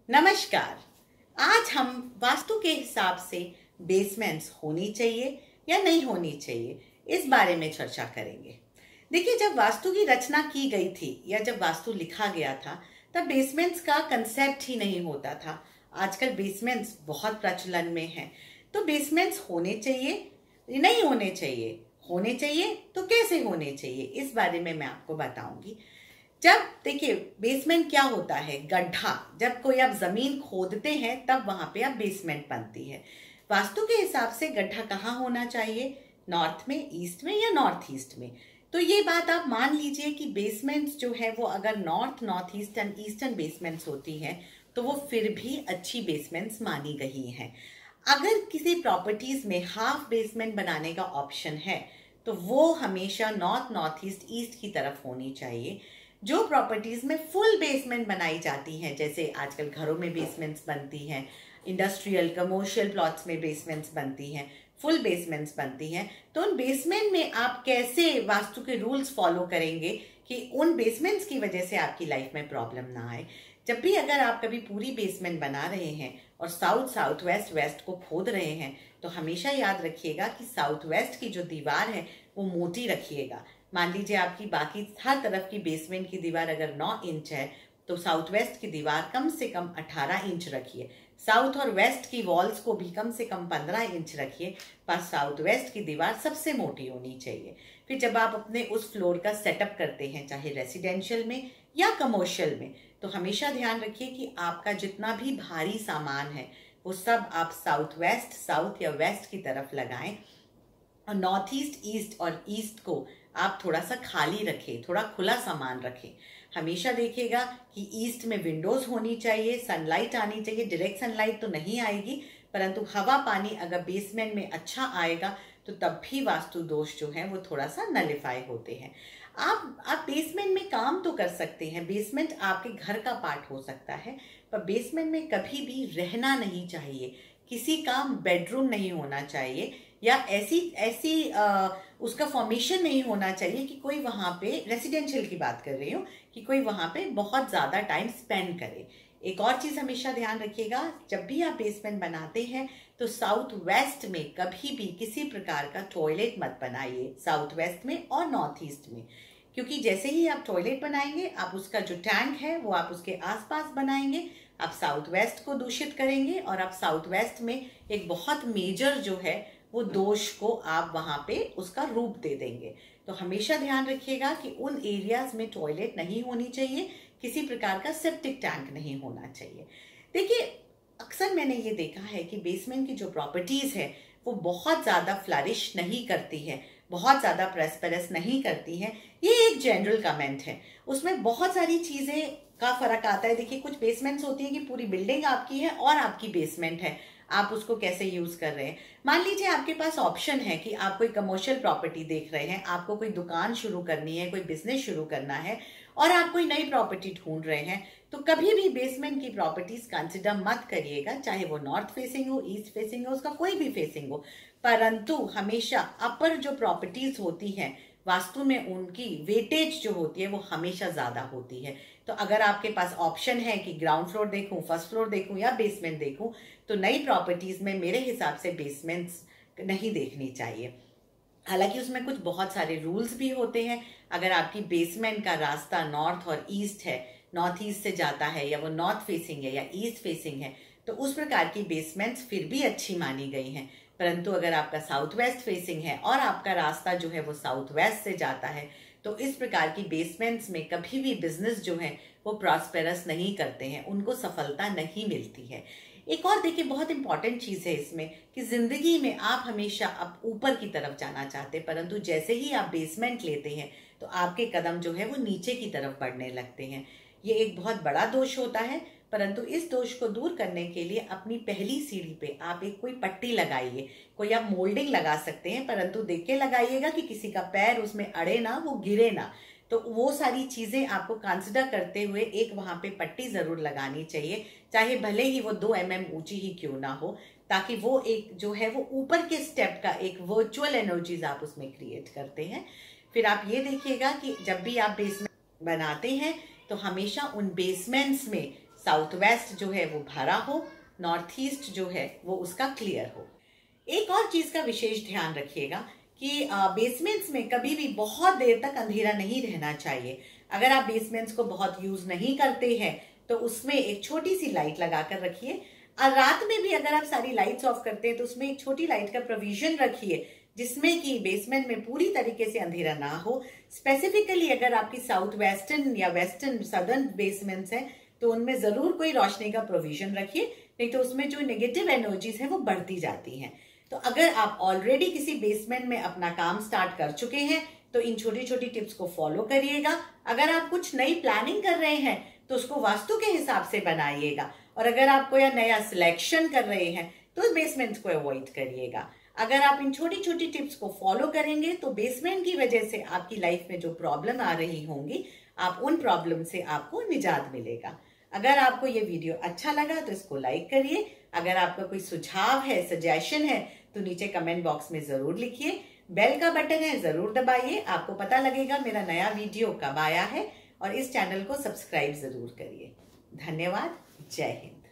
नमस्कार। आज हम वास्तु के हिसाब से बेसमेंट्स होनी चाहिए या नहीं होनी चाहिए इस बारे में चर्चा करेंगे। देखिए, जब वास्तु की रचना की गई थी या जब वास्तु लिखा गया था तब बेसमेंट्स का कंसेप्ट ही नहीं होता था। आजकल बेसमेंट्स बहुत प्रचलन में हैं। तो बेसमेंट्स होने चाहिए, नहीं होने चाहिए तो कैसे होने चाहिए, इस बारे में मैं आपको बताऊंगी। जब देखिए, बेसमेंट क्या होता है? गड्ढा। जब कोई आप जमीन खोदते हैं तब वहां पे आप बेसमेंट बनती है। वास्तु के हिसाब से गड्ढा कहाँ होना चाहिए? नॉर्थ में, ईस्ट में या नॉर्थ ईस्ट में? तो ये बात आप मान लीजिए कि बेसमेंट्स जो है वो अगर north east and eastern basements होती हैं तो वो फिर भी अच्छी बेसमेंट्स मानी गई हैं। अगर किसी प्रॉपर्टीज में हाफ बेसमेंट बनाने का ऑप्शन है तो वो हमेशा नॉर्थ ईस्ट ईस्ट की तरफ होनी चाहिए। जो प्रॉपर्टीज में फुल बेसमेंट बनाई जाती हैं, जैसे आजकल घरों में बेसमेंट्स बनती हैं, इंडस्ट्रियल कमर्शियल प्लॉट्स में बेसमेंट्स बनती हैं, फुल बेसमेंट्स बनती हैं, तो उन बेसमेंट में आप कैसे वास्तु के रूल्स फॉलो करेंगे कि उन बेसमेंट्स की वजह से आपकी लाइफ में प्रॉब्लम ना आए। जब भी अगर आप कभी पूरी बेसमेंट बना रहे हैं और साउथ वेस्ट को खोद रहे हैं तो हमेशा याद रखिएगा कि साउथ वेस्ट की जो दीवार है वो मोटी रखिएगा। मान लीजिए आपकी बाकी हर तरफ की बेसमेंट की दीवार अगर 9 इंच है तो साउथ वेस्ट की दीवार कम से कम 18 इंच रखिए। साउथ और वेस्ट की वॉल्स को भी कम से कम 15 इंच रखिए, पर साउथ वेस्ट की दीवार सबसे मोटी होनी चाहिए। फिर जब आप अपने उस फ्लोर का सेटअप करते हैं, चाहे रेसिडेंशियल में या कमर्शियल में, तो हमेशा ध्यान रखिए कि आपका जितना भी भारी सामान है वो सब आप साउथ या वेस्ट की तरफ लगाएं और नॉर्थ ईस्ट और ईस्ट को आप थोड़ा सा खाली रखें, थोड़ा खुला सामान रखें। हमेशा देखिएगा कि ईस्ट में विंडोज होनी चाहिए, सनलाइट आनी चाहिए। डायरेक्ट सनलाइट तो नहीं आएगी, परंतु हवा पानी अगर बेसमेंट में अच्छा आएगा तो तब भी वास्तु दोष जो है वो थोड़ा सा नलिफाई होते हैं। आप बेसमेंट में काम तो कर सकते हैं, बेसमेंट आपके घर का पार्ट हो सकता है, पर बेसमेंट में कभी भी रहना नहीं चाहिए। किसी का बेडरूम नहीं होना चाहिए या ऐसी उसका फॉर्मेशन नहीं होना चाहिए कि कोई वहां पे, रेसिडेंशियल की बात कर रही हूँ, कि कोई वहां पे बहुत ज्यादा टाइम स्पेंड करे। एक और चीज हमेशा ध्यान रखिएगा, जब भी आप बेसमेंट बनाते हैं तो साउथ वेस्ट में कभी भी किसी प्रकार का टॉयलेट मत बनाइए, साउथ वेस्ट में और नॉर्थ ईस्ट में। क्योंकि जैसे ही आप टॉयलेट बनाएंगे, आप उसका जो टैंक है वो आप उसके आसपास बनाएंगे, आप साउथ वेस्ट को दूषित करेंगे और आप साउथ वेस्ट में एक बहुत मेजर जो है वो दोष को आप वहां पे उसका रूप दे देंगे। तो हमेशा ध्यान रखिएगा कि उन एरियाज में टॉयलेट नहीं होनी चाहिए, किसी प्रकार का सेप्टिक टैंक नहीं होना चाहिए। देखिए, अक्सर मैंने ये देखा है कि बेसमेंट की जो प्रॉपर्टीज है वो बहुत ज्यादा फ्लरिश नहीं करती है, बहुत ज्यादा प्रेस्पेरस नहीं करती है। ये एक जनरल कमेंट है, उसमें बहुत सारी चीजें का फर्क आता है। देखिए, कुछ बेसमेंट्स होती है कि पूरी बिल्डिंग आपकी है और आपकी बेसमेंट है, आप उसको कैसे यूज कर रहे हैं। मान लीजिए आपके पास ऑप्शन है कि आप कोई कमर्शियल प्रॉपर्टी देख रहे हैं, आपको कोई दुकान शुरू करनी है, कोई बिजनेस शुरू करना है और आप कोई नई प्रॉपर्टी ढूंढ रहे हैं, तो कभी भी बेसमेंट की प्रॉपर्टीज कंसिडर मत करिएगा, चाहे वो नॉर्थ फेसिंग हो, ईस्ट फेसिंग हो, उसका कोई भी फेसिंग हो। परंतु हमेशा अपर जो प्रॉपर्टीज होती हैं वास्तु में उनकी वेटेज जो होती है वो हमेशा ज्यादा होती है। तो अगर आपके पास ऑप्शन है कि ग्राउंड फ्लोर देखूं, फर्स्ट फ्लोर देखूं या बेसमेंट देखूं, तो नई प्रॉपर्टीज में मेरे हिसाब से बेसमेंट्स नहीं देखनी चाहिए। हालांकि उसमें कुछ बहुत सारे रूल्स भी होते हैं। अगर आपकी बेसमेंट का रास्ता नॉर्थ और ईस्ट है, नॉर्थ ईस्ट से जाता है या वो नॉर्थ फेसिंग है या ईस्ट फेसिंग है, तो उस प्रकार की बेसमेंट्स फिर भी अच्छी मानी गई हैं। परंतु अगर आपका साउथ वेस्ट फेसिंग है और आपका रास्ता जो है वो साउथ वेस्ट से जाता है, तो इस प्रकार की बेसमेंट्स में कभी भी बिजनेस जो है वो प्रॉस्पेरस नहीं करते हैं, उनको सफलता नहीं मिलती है। एक और देखिए, बहुत इंपॉर्टेंट चीज है इसमें कि जिंदगी में आप हमेशा आप ऊपर की तरफ जाना चाहते हैं, परंतु जैसे ही आप बेसमेंट लेते हैं तो आपके कदम जो है वो नीचे की तरफ बढ़ने लगते हैं। ये एक बहुत बड़ा दोष होता है, परंतु इस दोष को दूर करने के लिए अपनी पहली सीढ़ी पे आप एक कोई पट्टी लगाइए, कोई आप मोल्डिंग लगा सकते हैं, परंतु देख के लगाइएगा कि किसी का पैर उसमें अड़े ना, वो गिरे ना। तो वो सारी चीजें आपको कंसिडर करते हुए एक वहां पे पट्टी जरूर लगानी चाहिए, चाहे भले ही वो 2 mm ऊंची ही क्यों ना हो, ताकि वो एक जो है वो ऊपर के स्टेप का एक वर्चुअल एनर्जीज आप उसमें क्रिएट करते हैं। फिर आप ये देखिएगा कि जब भी आप बेसमेंट बनाते हैं तो हमेशा उन बेसमेंट्स में साउथ वेस्ट जो है वो भरा हो, नॉर्थ ईस्ट जो है वो उसका क्लियर हो। एक और चीज का विशेष ध्यान रखिएगा कि बेसमेंट्स में कभी भी बहुत देर तक अंधेरा नहीं रहना चाहिए। अगर आप बेसमेंट्स को बहुत यूज नहीं करते हैं तो उसमें एक छोटी सी लाइट लगाकर रखिए। और रात में भी अगर आप सारी लाइट्स ऑफ करते हैं तो उसमें एक छोटी लाइट का प्रोविजन रखिए, जिसमें कि बेसमेंट में पूरी तरीके से अंधेरा ना हो। स्पेसिफिकली अगर आपकी साउथ वेस्टर्न या वेस्टर्न सदर्न बेसमेंट्स हैं तो उनमें जरूर कोई रोशनी का प्रोविजन रखिए, नहीं तो उसमें जो नेगेटिव एनर्जीज है वो बढ़ती जाती हैं। तो अगर आप ऑलरेडी किसी बेसमेंट में अपना काम स्टार्ट कर चुके हैं तो इन छोटी छोटी टिप्स को फॉलो करिएगा। अगर आप कुछ नई प्लानिंग कर रहे हैं तो उसको वास्तु के हिसाब से बनाइएगा, और अगर आप कोई नया सिलेक्शन कर रहे हैं तो बेसमेंट को अवॉइड करिएगा। अगर आप इन छोटी छोटी टिप्स को फॉलो करेंगे तो बेसमेंट की वजह से आपकी लाइफ में जो प्रॉब्लम आ रही होंगी, आप उन प्रॉब्लम से आपको निजात मिलेगा। अगर आपको ये वीडियो अच्छा लगा तो इसको लाइक करिए। अगर आपका कोई सुझाव है, सजेशन है, तो नीचे कमेंट बॉक्स में जरूर लिखिए। बेल का बटन है जरूर दबाइए, आपको पता लगेगा मेरा नया वीडियो कब आया है। और इस चैनल को सब्सक्राइब जरूर करिए। धन्यवाद। जय हिंद।